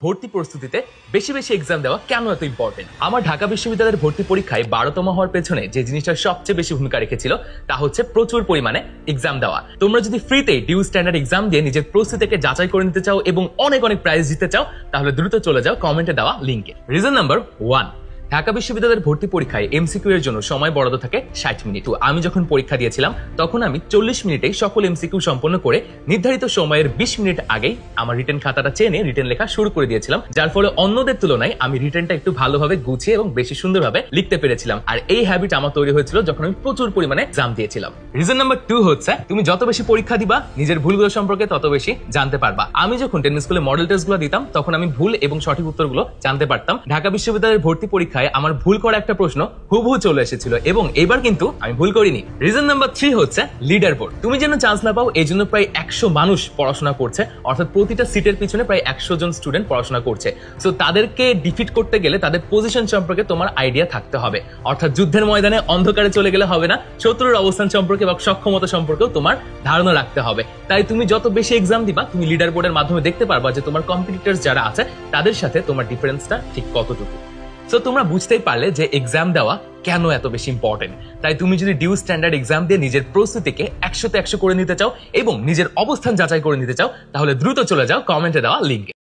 ভর্তি প্রস্তুতিতে বেশি বেশি এক্সাম দেওয়া কেন এত ইম্পর্টেন্ট? আমার ঢাকা বিশ্ববিদ্যালয়ের ভর্তি পরীক্ষায় 12তম হওয়ার পেছনে যে জিনিসটা সবচেয়ে বেশি ভূমিকা রেখেছিল তা হচ্ছে প্রচুর পরিমাণে এক্সাম দেওয়া। তোমরা যদি ফ্রিতে ডিউ স্ট্যান্ডার্ড এক্সাম দিয়ে নিজের প্রস্তুতিকে যাচাই করে নিতে চাও এবং অনেক অনেক প্রাইজ জিততে চাও, তাহলে দ্রুত চলে যাও কমেন্টে দেওয়া লিঙ্কে। রিজন নাম্বার 1, ঢাকা বিশ্ববিদ্যালয়ের ভর্তি পরীক্ষায় এমসিকিউ এর জন্য সময় বরাদ্দ থাকে 60 মিনিট। তো আমি যখন পরীক্ষা দিয়েছিলাম তখন আমি 40 মিনিটেই সকল এমসিকিউ সম্পন্ন করে নির্ধারিত সময়ের 20 মিনিট আগেই আমার রিটেন খাতাটা চেয়ে নিয়ে রিটেন লেখা শুরু করে দিয়েছিলাম, যার ফলে অন্যদের তুলনায় আমি রিটেনটা একটু ভালোভাবে গুছিয়ে এবং বেশি সুন্দরভাবে লিখতে পেরেছিলাম। আর এই হ্যাবিট আমার তৈরি হয়েছিল যখন আমি প্রচুর পরিমাণে এক্সাম দিয়েছিলাম। রিজন নাম্বার 2 হচ্ছে তুমি যত বেশি পরীক্ষা দিবা নিজের ভুলগুলো সম্পর্কে তত বেশি জানতে পারবা। আমি যখন 10 স্কুলে মডেল টেস্টগুলো দিতাম তখন আমি ভুল এবং সঠিক উত্তরগুলো জানতে পারতাম। ঢাকা বিশ্ববিদ্যালয়ের ভর্তি পরীক্ষায় আমার ভুল করা একটা প্রশ্ন হুবহু চলে এসেছিল এবং এবার কিন্তু আমি ভুল করিনি। রিজন নাম্বার 3 হচ্ছে লিডার বোর্ড। তুমি যেন চান্স না পাও এই জন্য প্রায় 100 মানুষ পড়াশোনা করছে, অর্থাৎ প্রতিটা সিটের পিছনে প্রায় 100 জন স্টুডেন্ট পড়াশোনা করছে। সো তাদেরকে ডিফিট করতে গেলে তাদের পজিশন সম্পর্কে তোমার আইডিয়া থাকতে হবে, অর্থাৎ যুদ্ধের ময়দানে অন্ধকারে চলে গেলে হবে না, শত্রুর অবস্থান সম্পর্কে বা সক্ষমতা সম্পর্কেও তোমার ধারণা রাখতে হবে। তাই তুমি যত বেশি এক্সাম দিবা তুমি লিডার বোর্ডের মাধ্যমে দেখতে পারবা যে তোমার কম্পিটিটরস যারা আছে তাদের সাথে তোমার ডিফারেন্সটা ঠিক কতটুকু। সো তোমরা বুঝতেই পারলে যে এক্সাম দেওয়া কেন এত বেশি ইম্পর্টেন্ট। তাই তুমি যদি ডিউ স্ট্যান্ডার্ড এক্সাম দিয়ে নিজের প্রস্তুতিকে 100তে 100 করে নিতে চাও এবং নিজের অবস্থান যাচাই করে নিতে চাও, তাহলে দ্রুত চলে যাও কমেন্টে দেওয়া লিঙ্কে।